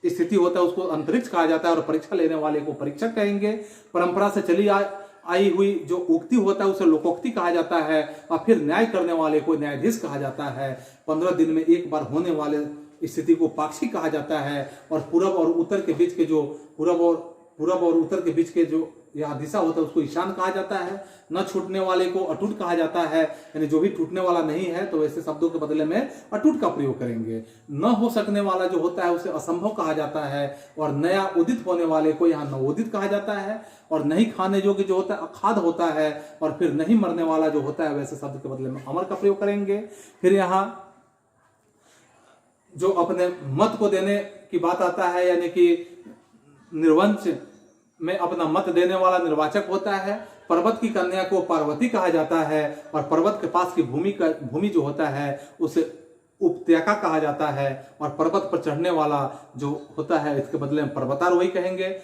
स्थिति होता है उसको अंतरिक्ष कहा जाता है। और परीक्षा लेने वाले को परीक्षक कहेंगे। परंपरा से चली आई हुई जो उक्ति होता है उसे लोकोक्ति कहा जाता है। और फिर न्याय करने वाले को न्यायाधीश कहा जाता है। 15 दिन में एक बार होने वाले स्थिति को पाक्षिक कहा जाता है। और पूरब और उत्तर के बीच के जो पूरब और पूरब और उत्तर के बीच के जो यहाँ दिशा होता है उसको ईशान कहा जाता है। न छूटने वाले को अटूट कहा जाता है, यानी जो भी टूटने वाला नहीं है तो ऐसे शब्दों के बदले में अटूट का प्रयोग करेंगे। न हो सकने वाला जो होता है उसे असंभव कहा जाता है, और नया उदित होने वाले को यहाँ नवोदित कहा जाता है। और नहीं खाने योग्य जो होता है अखाद होता है, और फिर नहीं मरने वाला जो होता है वैसे शब्द के बदले में अमर का प्रयोग करेंगे। फिर यहाँ जो अपने मत को देने की बात आता है, यानी कि निर्वंश में अपना मत देने वाला निर्वाचक होता है। पर्वत की कन्या को पार्वती कहा जाता है, और पर्वत के पास की भूमि जो होता है उसे उपत्यका कहा जाता है। और पर्वत पर चढ़ने वाला जो होता है इसके बदले में पर्वतारोही कहेंगे।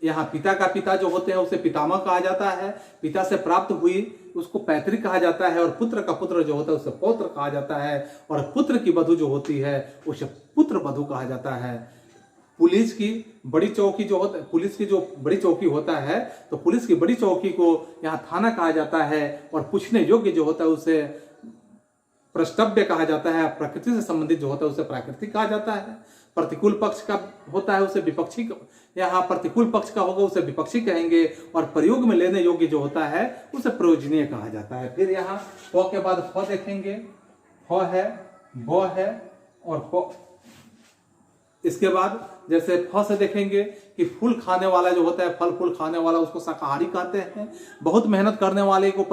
यहाँ पिता का पिता जो होते हैं उसे पितामह कहा जाता है। पिता से प्राप्त हुई उसको पैतृक कहा जाता है, और पुत्र का पुत्र जो होता है उसे पौत्र कहा जाता है। और पुत्र की वधू जो होती है उसे पुत्र वधू कहा जाता है। पुलिस की बड़ी चौकी जो होता है, पुलिस की जो बड़ी चौकी होता है तो पुलिस की बड़ी चौकी को यहाँ थाना कहा जाता है। और पूछने योग्य जो होता है उसे प्रष्टव्य कहा जाता है। प्रकृति से संबंधित जो होता है उसे प्राकृतिक कहा जाता है। प्रतिकूल पक्ष का होता है उसे विपक्षी, यहाँ प्रतिकूल पक्ष का होगा उसे विपक्षी कहेंगे। और प्रयोग में लेने योग्य जो होता है उसे प्रयोजनीय कहा जाता है। फिर यहाँ फ के बाद फ देखेंगे, फ है, ब है और फ। इसके बाद जैसे फ से देखेंगे कि फूल खाने वाला जो होता है, फल फूल खाने वाला उसको शाकाहारी कहते हैं। बहुत मेहनत करने वाले को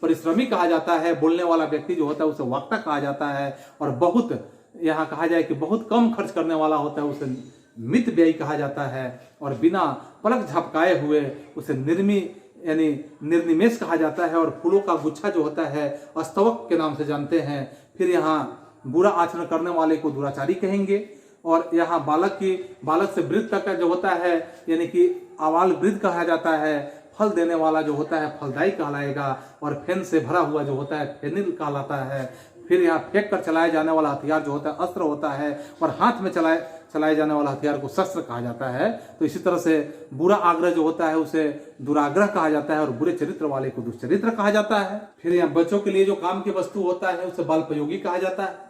परिश्रमी कहा जाता है। बोलने वाला व्यक्ति जो होता है उसे वक्ता कहा जाता है। और बहुत यहाँ कहा जाए कि बहुत कम खर्च करने वाला होता है उसे मित व्ययी कहा जाता है। और बिना पलक झपकाए हुए उसे यानी निर्निमेष कहा जाता है। और फूलों का गुच्छा जो होता है अस्तवक के नाम से जानते हैं। फिर यहाँ बुरा आचरण करने वाले को दुराचारी कहेंगे। और यहाँ बालक से वृद्ध तक का जो होता है यानी कि आवाल वृद्ध कहा जाता है। फल देने वाला जो होता है फलदायी कहलाएगा। और फेन से भरा हुआ जो होता है फेनिल कहलाता है। फिर यहाँ फेंक कर चलाया जाने वाला हथियार जो होता है अस्त्र होता है। और हाथ में चलाए जाने वाला हथियार को शस्त्र कहा जाता है। तो इसी तरह से बुरा आग्रह जो होता है उसे दुराग्रह कहा जाता है। और बुरे चरित्र वाले को दुष्चरित्र कहा जाता है। फिर यहाँ बच्चों के लिए जो काम की वस्तु होता है उसे बालपयोगी कहा जाता है।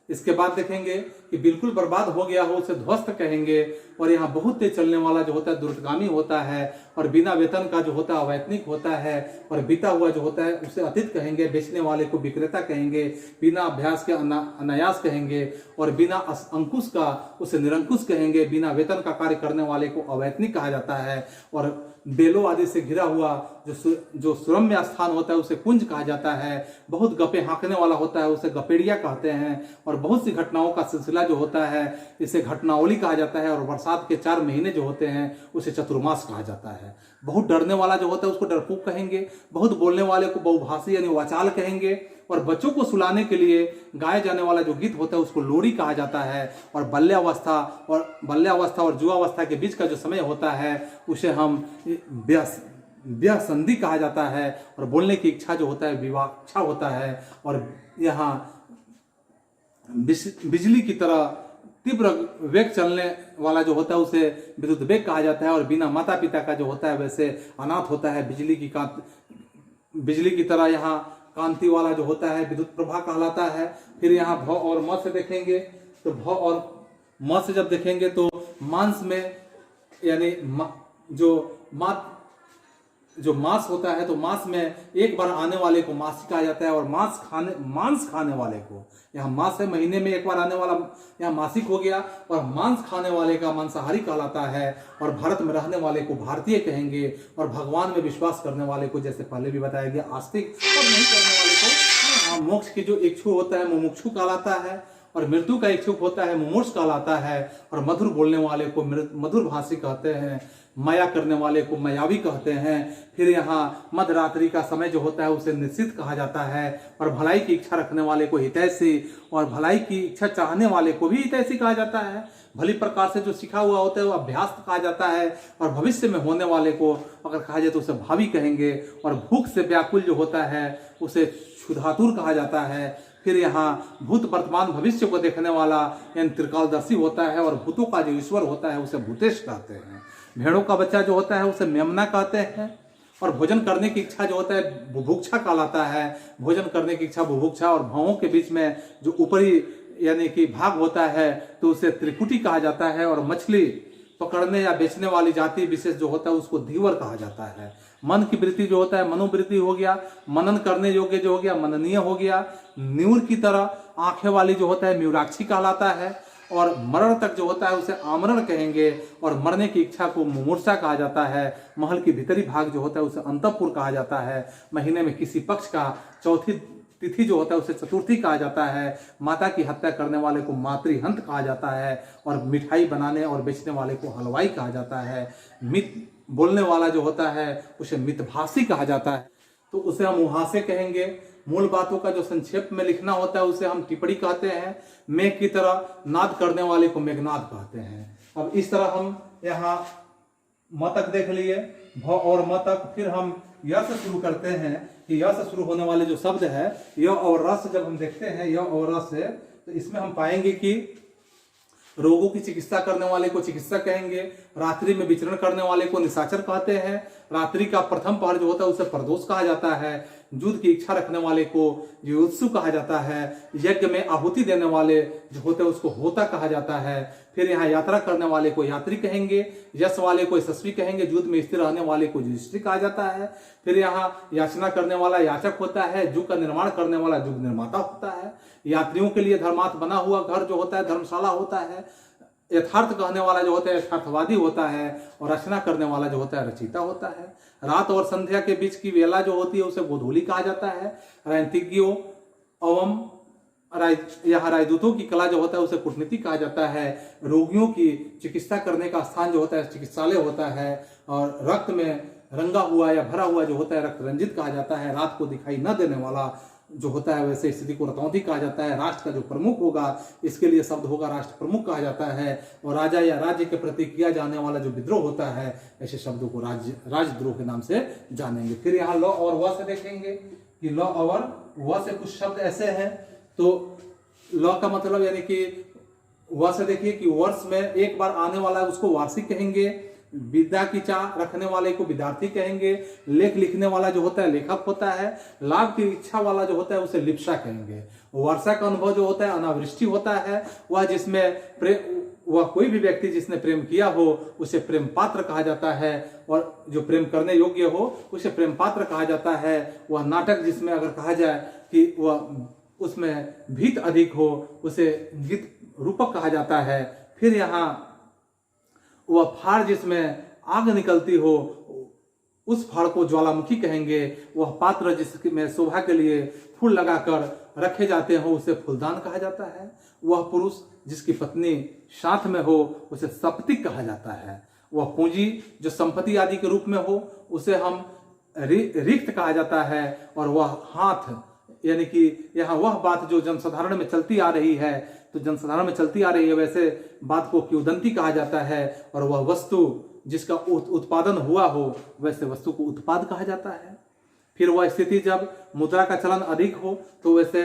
इसके बाद देखेंगे कि बिल्कुल बर्बाद हो गया हो उसे ध्वस्त कहेंगे। और यहाँ बहुत तेज चलने वाला जो होता है दुर्गामी होता है। और बिना वेतन का जो होता है अवैतनिक होता है। और बीता हुआ जो होता है उसे अतीत कहेंगे। बेचने वाले को विक्रेता कहेंगे। बिना अभ्यास के अनायास कहेंगे। और बिना अंकुश का उसे निरंकुश कहेंगे। बिना वेतन का कार्य करने वाले को अवैतनिक कहा जाता है। और बेलों आदि से घिरा हुआ जो सुरम्य स्थान होता है उसे कुंज कहा जाता है। बहुत गपे हाँकने वाला होता है उसे गपेड़िया कहते हैं। और बहुत सी घटनाओं का सिलसिला जो होता है इसे घटनावली कहा जाता है। और बरसात के 4 महीने जो होते हैं उसे चतुर्मास कहा जाता है। बहुत डरने वाला जो होता है उसको डरपोक कहेंगे। बहुत बोलने वाले को बहुभाषी यानी वाचाल कहेंगे। और बच्चों को सुलाने के लिए गाए जाने वाला जो गीत होता है उसको लोरी कहा जाता है। और बाल्यावस्था और जुआवस्था के बीच का जो समय होता है उसे हम ब्याह संधि कहा जाता है। और बोलने की इच्छा जो होता है विवाक्षा होता है। और यहाँ बिजली की तरह तीव्र वेग चलने वाला जो होता है उसे विद्युत वेग कहा जाता है। और बिना माता पिता का जो होता है वैसे अनाथ होता है। बिजली की तरह यहाँ कांति वाला जो होता है विद्युत प्रभा कहलाता है। फिर यहाँ भ और म से देखेंगे तो भ और म से जब देखेंगे तो मांस में यानी जो मांस होता है तो मांस में एक बार आने वाले को मासी कहा जाता है। और मांस खाने वाले को, यहाँ मांस है महीने में एक बार आने वाला यहाँ मासिक हो गया। और मांस खाने वाले का मांसाहारी कहलाता है। और भारत में रहने वाले को भारतीय कहेंगे। और भगवान में विश्वास करने वाले को जैसे पहले भी बताया गया आस्तिक, और नहीं करने वाले को मोक्ष की जो इच्छुक होता है मुमुक्षु कहलाता है। और मृत्यु का इच्छुक होता है मुमूर्ष कहलाता है। और मधुर बोलने वाले को मधुर भाषी कहते हैं। माया करने वाले को मायावी कहते हैं। फिर यहाँ मध्यरात्रि का समय जो होता है उसे निश्चित कहा जाता है। और भलाई की इच्छा रखने वाले को हितैषी, और भलाई की इच्छा चाहने वाले को भी हितैषी कहा जाता है। भली प्रकार से जो सीखा हुआ होता है वो अभ्यास कहा जाता है। और भविष्य में होने वाले को अगर कहा जाए तो उसे भावी कहेंगे। और भूख से व्याकुल जो होता है उसे क्षुधातुर कहा जाता है। फिर यहाँ भूत वर्तमान भविष्य को देखने वाला यानी त्रिकालदर्शी होता है। और भूतों का जो ईश्वर होता है उसे भूतेश कहते हैं। भेड़ों का बच्चा जो होता है उसे मेमना कहते हैं। और भोजन करने की इच्छा जो होता है बुभुक्षा कहलाता है। भोजन करने की इच्छा बुभुक्षा। और भावों के बीच में जो ऊपरी यानी कि भाग होता है तो उसे त्रिकुटी कहा जाता है। और मछली पकड़ने या बेचने वाली जाति विशेष जो होता है उसको धीवर कहा जाता है। मन की वृत्ति जो होता है मनोवृत्ति हो गया, मनन करने योग्य जो हो गया मननीय हो गया, न्यूर की तरह आंखें वाली जो होता है म्यूराक्षी कहलाता है, और मरण तक जो होता है उसे आमरण कहेंगे, और मरने की इच्छा को मुमूर्षा कहा जाता है। महल की भीतरी भाग जो होता है उसे अंतःपुर कहा जाता है। महीने में किसी पक्ष का चौथी तिथि जो होता है उसे चतुर्थी कहा जाता है। माता की हत्या करने वाले को मातृहंत कहा जाता है, और मिठाई बनाने और बेचने वाले को हलवाई कहा जाता है। मित बोलने वाला जो होता है उसे मितभाषी कहा जाता है, तो उसे हम मुहासे कहेंगे। मूल बातों का जो संक्षेप में लिखना होता है उसे हम टिप्पणी कहते हैं। मेघ की तरह नाद करने वाले को मेघनाद कहते हैं। अब इस तरह हम यहाँ म तक देख लिए, भ और म तक। फिर हम य से शुरू करते हैं कि य से शुरू होने वाले जो शब्द है य और र से जब हम देखते हैं य और र से, तो इसमें हम पाएंगे कि रोगों की चिकित्सा करने वाले को चिकित्सक कहेंगे। रात्रि में विचरण करने वाले को निशाचर कहते हैं। रात्रि का प्रथम पहर जो होता है उसे प्रदोष कहा जाता है। युद्ध की इच्छा रखने वाले को युत्सु कहा जाता है। यज्ञ में आहुति देने वाले जो होते हैं उसको होता कहा जाता है। फिर यहाँ यात्रा करने वाले को यात्री कहेंगे। यश वाले को यशस्वी कहेंगे। युद्ध में स्थिर रहने वाले को युधिष्ठिर कहा जाता है। फिर यहाँ याचना करने वाला याचक होता है। युग का निर्माण करने वाला युग निर्माता होता है। यात्रियों के लिए धर्मार्थ बना हुआ घर जो होता है धर्मशाला होता है। यथार्थ कहने वाला जो होता है यथार्थवादी होता है, और रचना करने वाला जो होता है रचयिता होता है। रात और संध्या के बीच की वेला जो होती है उसे गोधूली कहा जाता है। राजनीतिज्ञों एवं यहाँ राजदूतों की कला जो होता है उसे कूटनीति कहा जाता है। रोगियों की चिकित्सा करने का स्थान जो होता है चिकित्सालय होता है। और रक्त में रंगा हुआ या भरा हुआ जो होता है रक्त रंजित कहा जाता है। रात को दिखाई न देने वाला जो होता है वैसे स्थिति को रतौंधी कहा जाता है। राष्ट्र का जो प्रमुख होगा इसके लिए शब्द होगा राष्ट्र प्रमुख कहा जाता है। और राजा या राज्य के प्रति किया जाने वाला जो विद्रोह होता है ऐसे शब्दों को राजद्रोह के नाम से जानेंगे। फिर यहाँ ल और व से देखेंगे कि ल और व से कुछ शब्द ऐसे हैं। तो ल का मतलब यानी कि व से देखिए कि वर्ष में एक बार आने वाला है उसको वार्षिक कहेंगे। विद्या की चाह रखने वाले को विद्यार्थी कहेंगे। लेख लिखने वाला जो होता है लेखक होता है। लाभ की इच्छा वाला जो होता है उसे लिप्सा कहेंगे। वर्षा का अनुभव जो होता है अनावृष्टि होता है। वह जिसमें वह कोई भी व्यक्ति जिसने प्रेम किया हो उसे प्रेम पात्र कहा जाता है, और जो प्रेम करने योग्य हो उसे प्रेम पात्र कहा जाता है। वह नाटक जिसमें अगर कहा जाए कि वह उसमें भीत अधिक हो उसे गीत रूपक कहा जाता है। फिर यहाँ वह फाड़ जिसमें आग निकलती हो उस फाड़ को ज्वालामुखी कहेंगे। वह पात्र जिसमें शोभा के लिए फूल लगाकर रखे जाते हो उसे फूलदान कहा जाता है। वह पुरुष जिसकी पत्नी साथ में हो उसे सप्तिक कहा जाता है। वह पूंजी जो संपत्ति आदि के रूप में हो उसे हम रिक्त कहा जाता है। और वह हाथ यानी कि यहाँ वह बात जो जनसाधारण में चलती आ रही है, तो जनसाधारण में चलती आ रही है वैसे बात को किंवदंती कहा जाता है। और वह वस्तु जिसका उत्पादन हुआ हो वैसे वस्तु को उत्पाद कहा जाता है। फिर वह स्थिति जब मुद्रा का चलन अधिक हो तो वैसे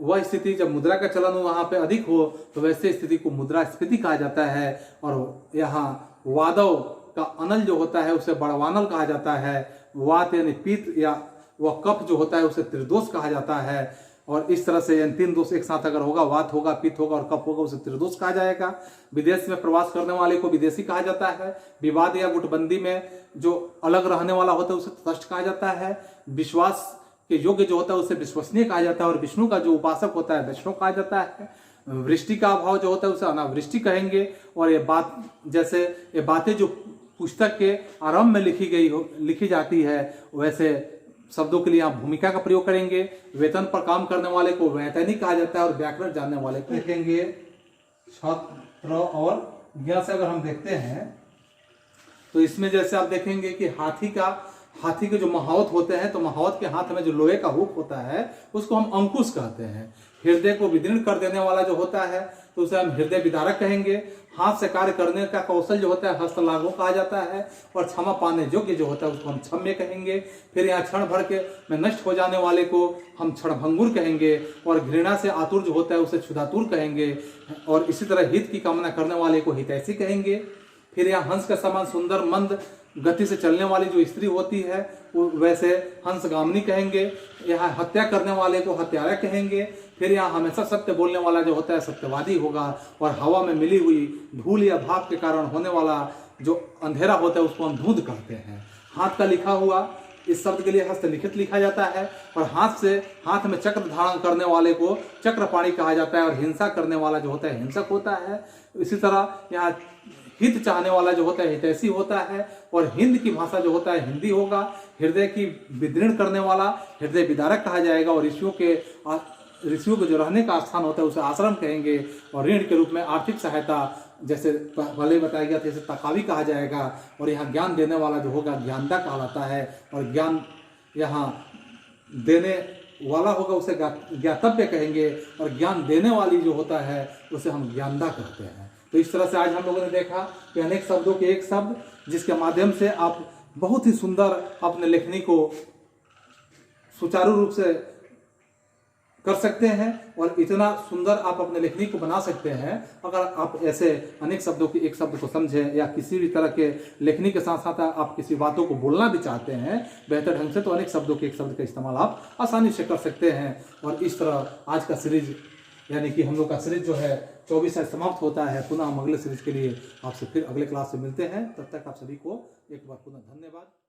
वह स्थिति जब मुद्रा का चलन वहां पे अधिक हो तो वैसे स्थिति को मुद्रास्फीति कहा जाता है। और यहाँ वादव का अनल जो होता है उसे बड़वानल कहा जाता है। वात यानी पीत या वह कफ जो होता है उसे त्रिदोष कहा जाता है। और इस तरह से यानी तीन दोष एक साथ अगर होगा, वात होगा, पित्त होगा और कफ होगा, उसे त्रिदोष कहा जाएगा। विदेश में प्रवास करने वाले को विदेशी कहा जाता है। विवाद या गुटबंदी में जो अलग रहने वाला होता है उसे तटस्थ कहा जाता है। विश्वास के योग्य जो होता है उसे विश्वसनीय कहा जाता है। और विष्णु का जो उपासक होता है वैष्णव कहा जाता है। वृष्टि का अभाव जो होता है उसे अनावृष्टि कहेंगे। और ये बात जैसे ये बातें जो पुस्तक के आरंभ में लिखी जाती है वैसे शब्दों के लिए आप भूमिका का प्रयोग करेंगे। वेतन पर काम करने वाले को वैतनिक कहा जाता है। और व्याकरण जानने वाले को देखेंगे छात्र। और ज्ञ से अगर हम देखते हैं तो इसमें जैसे आप देखेंगे कि हाथी के जो महावत होते हैं तो महावत के हाथ में जो लोहे का हुक होता है उसको हम अंकुश कहते हैं। हृदय को विदीर्ण कर देने वाला जो होता है तो उसे हम हृदय विदारक कहेंगे। हाथ से कार्य करने का कौशल जो होता है हस्तलाघव कहा जाता है। और क्षमा पाने योग्य जो होता है उसको हम क्षम्य कहेंगे। फिर यहाँ क्षण भर के में नष्ट हो जाने वाले को हम क्षणभंगुर कहेंगे। और घृणा से आतुर जो होता है उसे क्षुधातुर कहेंगे। और इसी तरह हित की कामना करने वाले को हितैषी कहेंगे। फिर यहाँ हंस का समान सुंदर मंद गति से चलने वाली जो स्त्री होती है वो वैसे हंसगामिनी कहेंगे। यहाँ हत्या करने वाले को हत्यारा कहेंगे। फिर यहाँ हमेशा सत्य बोलने वाला जो होता है सत्यवादी होगा। और हवा में मिली हुई धूल या भाप के कारण होने वाला जो अंधेरा होता है उसको अंधुंध कहते हैं। हाथ का लिखा हुआ, इस शब्द के लिए हस्तलिखित लिखा जाता है। और हाथ में चक्र धारण करने वाले को चक्रपाणी कहा जाता है, और हिंसा करने वाला जो होता है हिंसक होता है। इसी तरह यहाँ हित चाहने वाला जो होता है हितैषी होता है, और हिंद की भाषा जो होता है हिंदी होगा। हृदय की विदृढ़ करने वाला हृदय विदारक कहा जाएगा, और ऋषियों के जो रहने का स्थान होता है उसे आश्रम कहेंगे। और ऋण के रूप में आर्थिक सहायता, जैसे पहले बताया गया था, जैसे तकावी कहा जाएगा। और यहाँ ज्ञान देने वाला जो होगा ज्ञानदा कहलाता है, और ज्ञान यहाँ देने वाला होगा उसे ज्ञातव्य कहेंगे, और ज्ञान देने वाली जो होता है उसे हम ज्ञानदा कहते हैं। तो इस तरह से आज हम लोगों ने देखा कि अनेक शब्दों के एक शब्द, जिसके माध्यम से आप बहुत ही सुंदर अपने लेखनी को सुचारू रूप से कर सकते हैं, और इतना सुंदर आप अपने लेखनी को बना सकते हैं अगर आप ऐसे अनेक शब्दों के एक शब्द को समझें, या किसी भी तरह के लेखनी के साथ साथ आप किसी बातों को बोलना भी चाहते हैं बेहतर ढंग से, तो अनेक शब्दों के एक शब्द का इस्तेमाल आप आसानी से कर सकते हैं। और इस तरह आज का सीरीज, यानी कि हम लोग का सीरीज जो है 24 से समाप्त होता है। पुनः हम अगले सीरीज के लिए आपसे फिर अगले क्लास से मिलते हैं। तब तक आप सभी को एक बार पुनः धन्यवाद।